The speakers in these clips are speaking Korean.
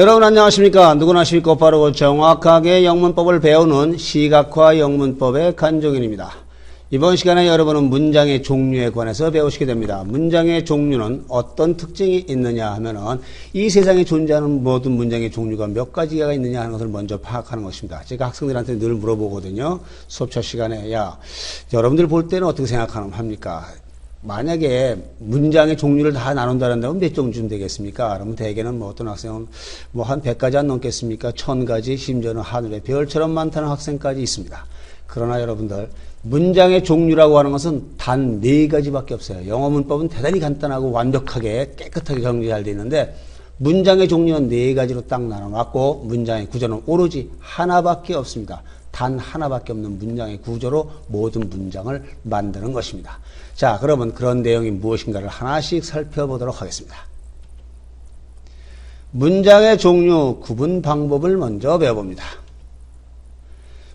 여러분 안녕하십니까? 누구나 쉽고 빠르고 정확하게 영문법을 배우는 시각화 영문법의 간종인입니다. 이번 시간에 여러분은 문장의 종류에 관해서 배우시게 됩니다. 문장의 종류는 어떤 특징이 있느냐 하면은 이 세상에 존재하는 모든 문장의 종류가 몇 가지가 있느냐 하는 것을 먼저 파악하는 것입니다. 제가 학생들한테 늘 물어보거든요. 수업 첫 시간에 여러분들 볼 때는 어떻게 생각합니까? 만약에 문장의 종류를 다 나눈다면 몇 종류쯤 되겠습니까? 그러면 대개는 어떤 학생은 한 100가지 안 넘겠습니까? 1000가지, 심지어는 하늘의 별처럼 많다는 학생까지 있습니다. 그러나 여러분들, 문장의 종류라고 하는 것은 단 4가지밖에 없어요. 영어 문법은 대단히 간단하고 완벽하게 깨끗하게 정리 잘 되어 있는데, 문장의 종류는 4가지로 딱 나눠놨고, 문장의 구조는 오로지 하나밖에 없습니다. 단 하나밖에 없는 문장의 구조로 모든 문장을 만드는 것입니다. 자, 그러면 그런 내용이 무엇인가를 하나씩 살펴보도록 하겠습니다. 문장의 종류, 구분 방법을 먼저 배워봅니다.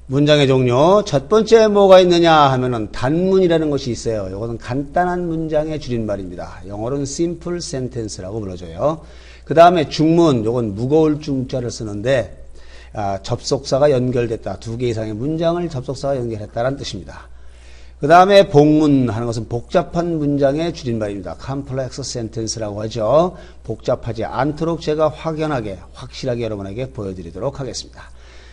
문장의 종류, 첫 번째 뭐가 있느냐 하면은 단문이라는 것이 있어요. 이것은 간단한 문장의 줄임말입니다. 영어로는 simple sentence라고 불러줘요. 그 다음에 중문, 이건 무거울 중자를 쓰는데 접속사가 연결됐다. 2개 이상의 문장을 접속사가 연결했다라는 뜻입니다. 그 다음에 복문 하는 것은 복잡한 문장의 줄임말입니다. complex sentence라고 하죠. 복잡하지 않도록 제가 확연하게, 확실하게 여러분에게 보여드리도록 하겠습니다.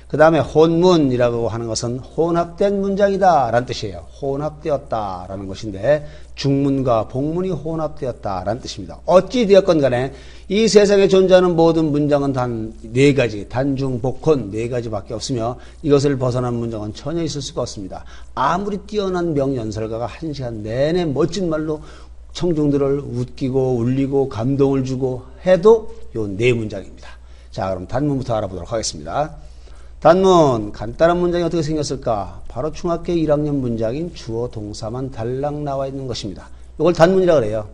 그 다음에 혼문이라고 하는 것은 혼합된 문장이다 라는 뜻이에요. 혼합되었다 라는 것인데 중문과 복문이 혼합되었다 라는 뜻입니다. 어찌 되었건 간에 이 세상에 존재하는 모든 문장은 단 4가지, 단중, 복혼 4가지밖에 없으며 이것을 벗어난 문장은 전혀 있을 수가 없습니다. 아무리 뛰어난 명연설가가 1시간 내내 멋진 말로 청중들을 웃기고 울리고 감동을 주고 해도 요 4문장입니다. 자, 그럼 단문부터 알아보도록 하겠습니다. 단문, 간단한 문장이 어떻게 생겼을까? 바로 중학교 1학년 문장인 주어 동사만 달랑 나와 있는 것입니다. 이걸 단문이라고 그래요.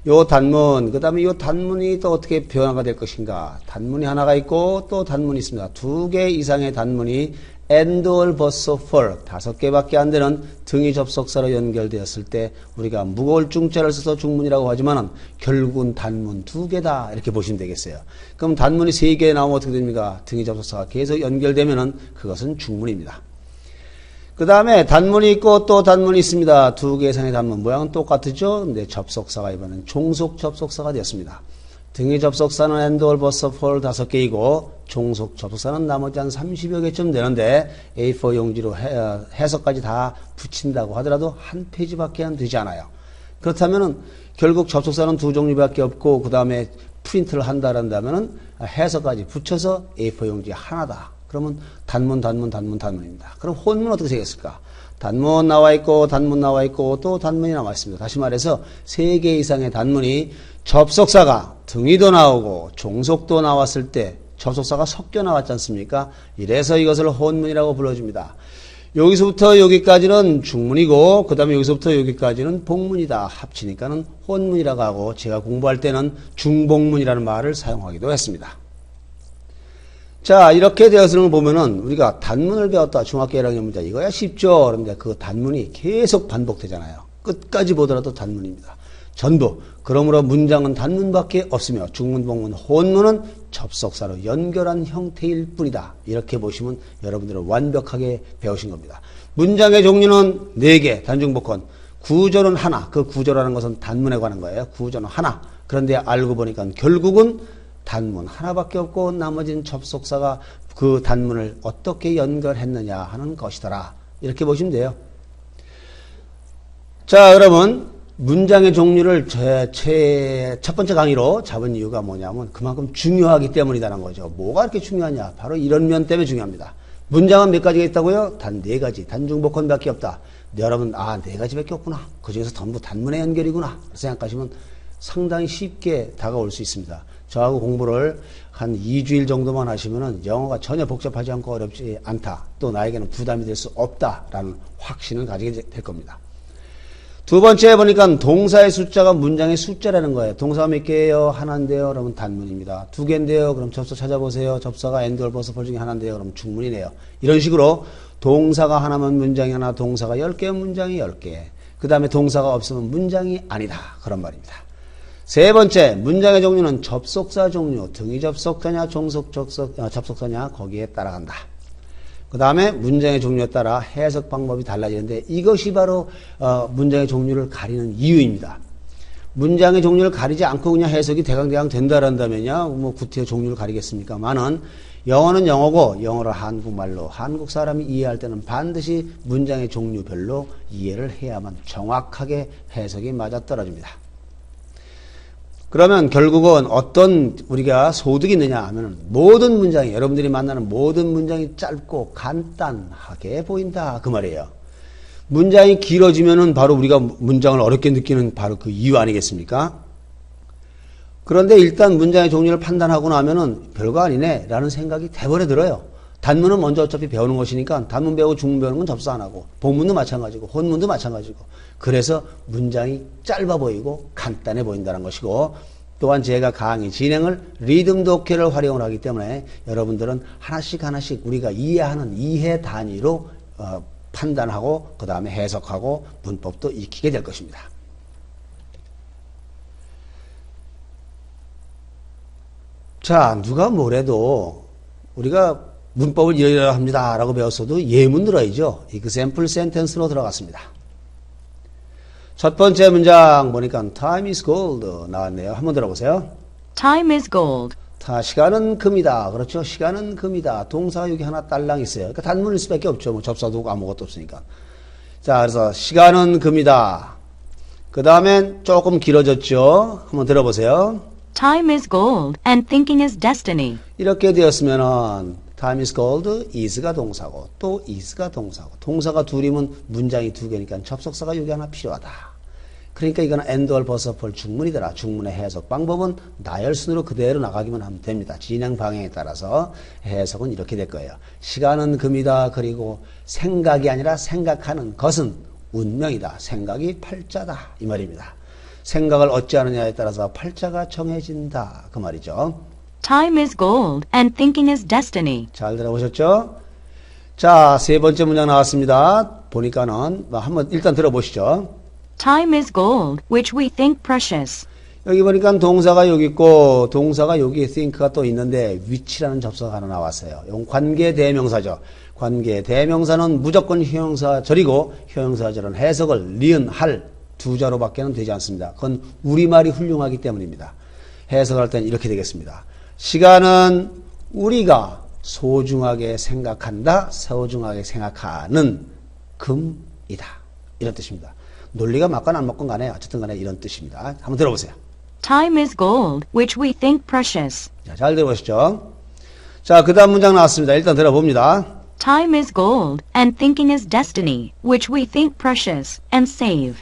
요 단문, 그 다음에 요 단문이 또 어떻게 변화가 될 것인가? 단문이 하나가 있고 또 단문이 있습니다. 2개 이상의 단문이 and or but for 5개밖에 안 되는 등위 접속사로 연결되었을 때 우리가 무거울 중자를 써서 중문이라고 하지만은 결국은 단문 2개다 이렇게 보시면 되겠어요. 그럼 단문이 3개 나오면 어떻게 됩니까? 등위 접속사가 계속 연결되면은 그것은 중문입니다. 그 다음에 단문이 있고 또 단문이 있습니다. 2개 이상의 단문 모양은 똑같죠? 근데 접속사가 이번엔 종속 접속사가 되었습니다. 등위 접속사는 and or but for 5개이고 종속 접속사는 나머지 한 30여 개쯤 되는데 A4 용지로 해석까지 다 붙인다고 하더라도 한 페이지밖에 안 되지 않아요. 그렇다면은 결국 접속사는 2종류밖에 없고 그 다음에 프린트를 한다면은 해석까지 붙여서 A4 용지 하나다. 그러면 단문입니다. 그럼 혼문 어떻게 되겠을까? 단문 나와 있고 단문 나와 있고 또 단문이 나와 있습니다. 다시 말해서 3개 이상의 단문이 접속사가 등위도 나오고 종속도 나왔을 때 접속사가 섞여 나왔지 않습니까? 이래서 이것을 혼문이라고 불러줍니다. 여기서부터 여기까지는 중문이고 그 다음에 여기서부터 여기까지는 복문이다. 합치니까는 혼문이라고 하고 제가 공부할 때는 중복문이라는 말을 사용하기도 했습니다. 자, 이렇게 되어서는 보면은 우리가 단문을 배웠다. 중학교 1학년 문장 이거야 쉽죠. 그런데 그 단문이 계속 반복되잖아요. 끝까지 보더라도 단문입니다. 전부. 그러므로 문장은 단문밖에 없으며 중문, 복문, 혼문은 접속사로 연결한 형태일 뿐이다. 이렇게 보시면 여러분들은 완벽하게 배우신 겁니다. 문장의 종류는 4개, 단중, 복혼. 구조는 하나. 그 구조라는 것은 단문에 관한 거예요. 구조는 하나. 그런데 알고 보니까 결국은 단문 하나밖에 없고 나머지는 접속사가 그 단문을 어떻게 연결했느냐 하는 것이더라. 이렇게 보시면 돼요. 자, 그러면 문장의 종류를 첫 번째 강의로 잡은 이유가 뭐냐면 그만큼 중요하기 때문이라는 거죠. 뭐가 이렇게 중요하냐? 바로 이런 면 때문에 중요합니다. 문장은 몇 가지가 있다고요? 단 4가지. 단중복혼밖에 없다. 여러분, 4가지밖에 없구나. 그 중에서 전부 단문의 연결이구나. 생각하시면 상당히 쉽게 다가올 수 있습니다. 저하고 공부를 한 2주일 정도만 하시면은 영어가 전혀 복잡하지 않고 어렵지 않다. 또 나에게는 부담이 될 수 없다라는 확신을 가지게 될 겁니다. 두 번째 보니까 동사의 숫자가 문장의 숫자라는 거예요. 동사가 몇 개예요? 하나인데요. 그러면 단문입니다. 2개인데요. 그럼 접속 찾아보세요. 접사가 and or but for 중에 하나인데요. 그럼 중문이네요. 이런 식으로 동사가 하나면 문장이 하나, 동사가 10개면 문장이 10개. 그 다음에 동사가 없으면 문장이 아니다. 그런 말입니다. 세 번째, 문장의 종류는 접속사 종류, 등위 접속사냐, 접속사냐 거기에 따라간다. 그 다음에 문장의 종류에 따라 해석 방법이 달라지는데 이것이 바로 문장의 종류를 가리는 이유입니다. 문장의 종류를 가리지 않고 그냥 해석이 대강대강 된다란다면야 뭐 구태여 종류를 가리겠습니까만은 영어는 영어고 영어를 한국말로 한국 사람이 이해할 때는 반드시 문장의 종류별로 이해를 해야만 정확하게 해석이 맞아떨어집니다. 그러면 결국은 어떤 우리가 소득이 있느냐 하면은 모든 문장이 여러분들이 만나는 모든 문장이 짧고 간단하게 보인다 그 말이에요. 문장이 길어지면은 바로 우리가 문장을 어렵게 느끼는 바로 그 이유 아니겠습니까? 그런데 일단 문장의 종류를 판단하고 나면은 별거 아니네 라는 생각이 대번에 들어요. 단문은 먼저 어차피 배우는 것이니까 단문 배우고 중문 배우는 건 접수 안 하고 본문도 마찬가지고 혼문도 마찬가지고 그래서 문장이 짧아 보이고 간단해 보인다는 것이고 또한 제가 강의 진행을 리듬 독해를 활용을 하기 때문에 여러분들은 하나씩 우리가 이해하는 이해 단위로 판단하고 그 다음에 해석하고 문법도 익히게 될 것입니다. 자, 누가 뭐래도 우리가 문법을 이러이러합니다 라고 배웠어도 예문 들어야죠. example sentence로 들어갔습니다. 첫 번째 문장 보니까 time is gold 나왔네요. 한번 들어보세요. Time is gold. 자, 시간은 금이다. 그렇죠. 시간은 금이다. 동사가 여기 하나 딸랑 있어요. 그러니까 단문일 수밖에 없죠. 뭐 접사도 아무것도 없으니까. 자, 그래서 시간은 금이다. 그 다음엔 조금 길어졌죠. 한번 들어보세요. Time is gold and thinking is destiny. 이렇게 되었으면은 time is gold, is가 동사고 또 is가 동사고 동사가 둘이면 문장이 두 개니까 접속사가 여기 하나 필요하다. 그러니까 이거는 and or verse for 중문이더라. 중문의 해석 방법은 나열순으로 그대로 나가기만 하면 됩니다. 진행 방향에 따라서 해석은 이렇게 될 거예요. 시간은 금이다. 그리고 생각이 아니라 생각하는 것은 운명이다. 생각이 팔자다. 이 말입니다. 생각을 어찌하느냐에 따라서 팔자가 정해진다. 그 말이죠. Time is gold and thinking is destiny. 잘 들어보셨죠? 자, 세 번째 문장 나왔습니다. 보니까는 한번 일단 들어보시죠. Time is gold, which we think precious. 여기 보니까 동사가 여기 있고 동사가 여기 think가 또 있는데 which라는 접사가 하나 나왔어요. 이건 관계대명사죠. 관계대명사는 무조건 형용사절이고 형용사절은 해석을 니은, 할 두 자로밖에는 되지 않습니다. 그건 우리말이 훌륭하기 때문입니다. 해석할 때는 이렇게 되겠습니다. 시간은 우리가 소중하게 생각한다, 소중하게 생각하는 금이다. 이런 뜻입니다. 논리가 맞건 안 맞건 간에 어쨌든 간에 이런 뜻입니다. 한번 들어보세요. Time is gold, which we think precious. 자, 잘 들어보시죠. 자, 그 다음 문장 나왔습니다. 일단 들어봅니다. Time is gold and thinking is destiny, which we think precious and save.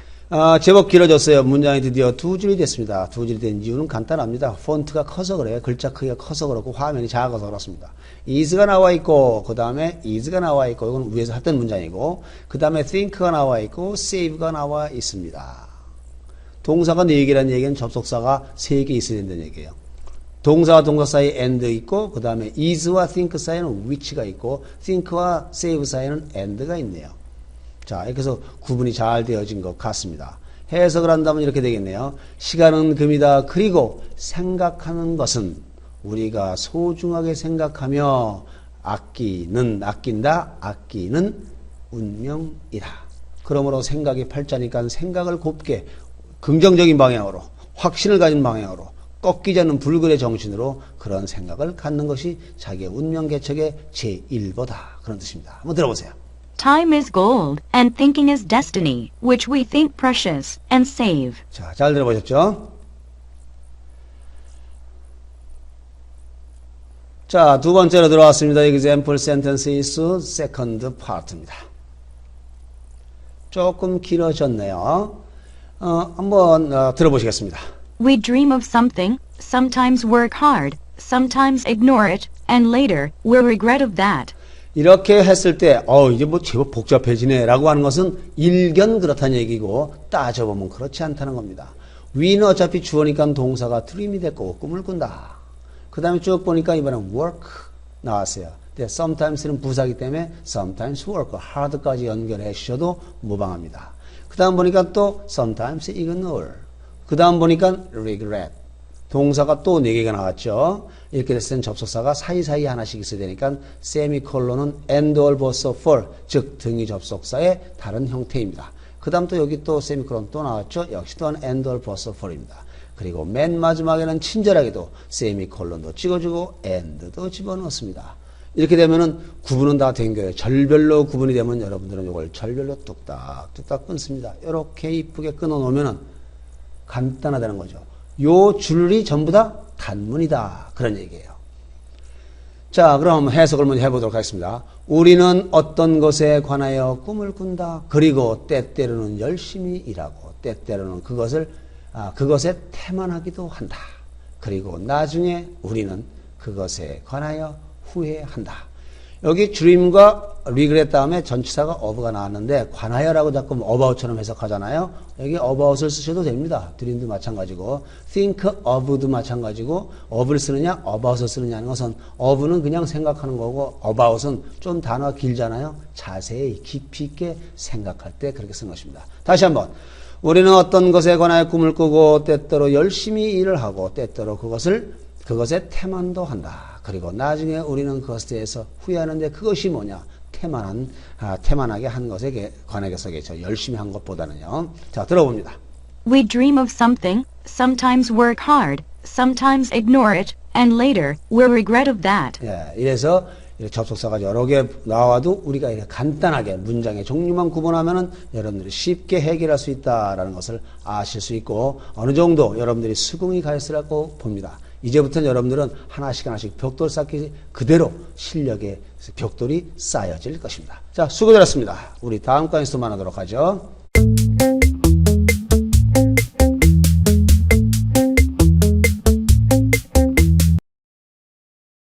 제법 길어졌어요. 문장이 드디어 두 줄이 됐습니다. 두 줄이 된 이유는 간단합니다. 폰트가 커서 그래요. 글자 크기가 커서 그렇고 화면이 작아서 그렇습니다. is가 나와 있고 그 다음에 is가 나와 있고 이건 위에서 했던 문장이고 그 다음에 think가 나와 있고 save가 나와 있습니다. 동사가 4개라는 얘기는 접속사가 3개 있어야 된다는 얘기예요. 동사와 동사 사이에 and 있고 그 다음에 is와 think 사이에는 which가 있고 think와 save 사이에는 and가 있네요. 자, 이렇게 해서 구분이 잘 되어진 것 같습니다. 해석을 한다면 이렇게 되겠네요. 시간은 금이다. 그리고 생각하는 것은 우리가 소중하게 생각하며 아끼는 운명이다. 그러므로 생각이 팔자니까 생각을 곱게 긍정적인 방향으로 확신을 가진 방향으로 꺾이지 않는 불굴의 정신으로 그런 생각을 갖는 것이 자기의 운명 개척의 제1보다. 그런 뜻입니다. 한번 들어보세요. Time is gold and thinking is destiny, which we think precious and save. 자, 잘 들어보셨죠? 자, 두 번째로 들어왔습니다. Example sentences second part입니다. 조금 길어졌네요. 한번 들어보시겠습니다. We dream of something, sometimes work hard, sometimes ignore it, and later we'll regret of that. 이렇게 했을 때, 이제 뭐 제법 복잡해지네 라고 하는 것은 일견 그렇다는 얘기고 따져보면 그렇지 않다는 겁니다. we는 어차피 주어니까 동사가 dream이 됐고 꿈을 꾼다. 그 다음에 쭉 보니까 이번엔 work 나왔어요. 근데 sometimes는 부사기 때문에 sometimes work, hard까지 연결해 주셔도 무방합니다. 그 다음 보니까 또 sometimes ignore, 그 다음 보니까 regret. 동사가 또 4개가 나왔죠. 이렇게 됐을 땐 접속사가 사이사이에 하나씩 있어야 되니까 세미콜론은 and or but for, 즉 등위 접속사의 다른 형태입니다. 그 다음 또 여기 또 세미콜론 또 나왔죠. 역시 또한 and or but for입니다. 그리고 맨 마지막에는 친절하게도 세미콜론도 찍어주고 and도 집어넣습니다. 이렇게 되면은 구분은 다 된 거예요. 절별로 구분이 되면 여러분들은 이걸 절별로 뚝딱 끊습니다. 이렇게 이쁘게 끊어 놓으면은 간단하다는 거죠. 요 줄이 전부 다 단문이다. 그런 얘기예요. 자, 그럼 해석을 먼저 해보도록 하겠습니다. 우리는 어떤 것에 관하여 꿈을 꾼다. 그리고 때때로는 열심히 일하고 때때로는 그것에 태만하기도 한다. 그리고 나중에 우리는 그것에 관하여 후회한다. 여기 dream과 regret 다음에 전치사가 of가 나왔는데 관하여라고 자꾸 about처럼 해석하잖아요. 여기 about을 쓰셔도 됩니다. dream도 마찬가지고 think of도 마찬가지고 of를 쓰느냐 about을 쓰느냐 하는 것은 of는 그냥 생각하는 거고 about은 좀 단어가 길잖아요. 자세히 깊이 있게 생각할 때 그렇게 쓴 것입니다. 다시 한번. 우리는 어떤 것에 관하여 꿈을 꾸고 때때로 열심히 일을 하고 때때로 그것에 태만도 한다. 그리고 나중에 우리는 그것에 대해서 후회하는데 그것이 뭐냐? 태만하게 한 것에 관해서겠죠. 열심히 한 것보다는요. 자, 들어봅니다. We dream of something, sometimes work hard, sometimes ignore it, and later we'll regret of that. 예, 이래서 접속사가 여러 개 나와도 우리가 이렇게 간단하게 문장의 종류만 구분하면은 여러분들이 쉽게 해결할 수 있다라는 것을 아실 수 있고 어느 정도 여러분들이 수긍이 가 있으라고 봅니다. 이제부터는 여러분들은 하나씩 벽돌 쌓기 그대로 실력의 벽돌이 쌓여질 것입니다. 자, 수고드렸습니다. 우리 다음 강의에서 만나도록 하죠.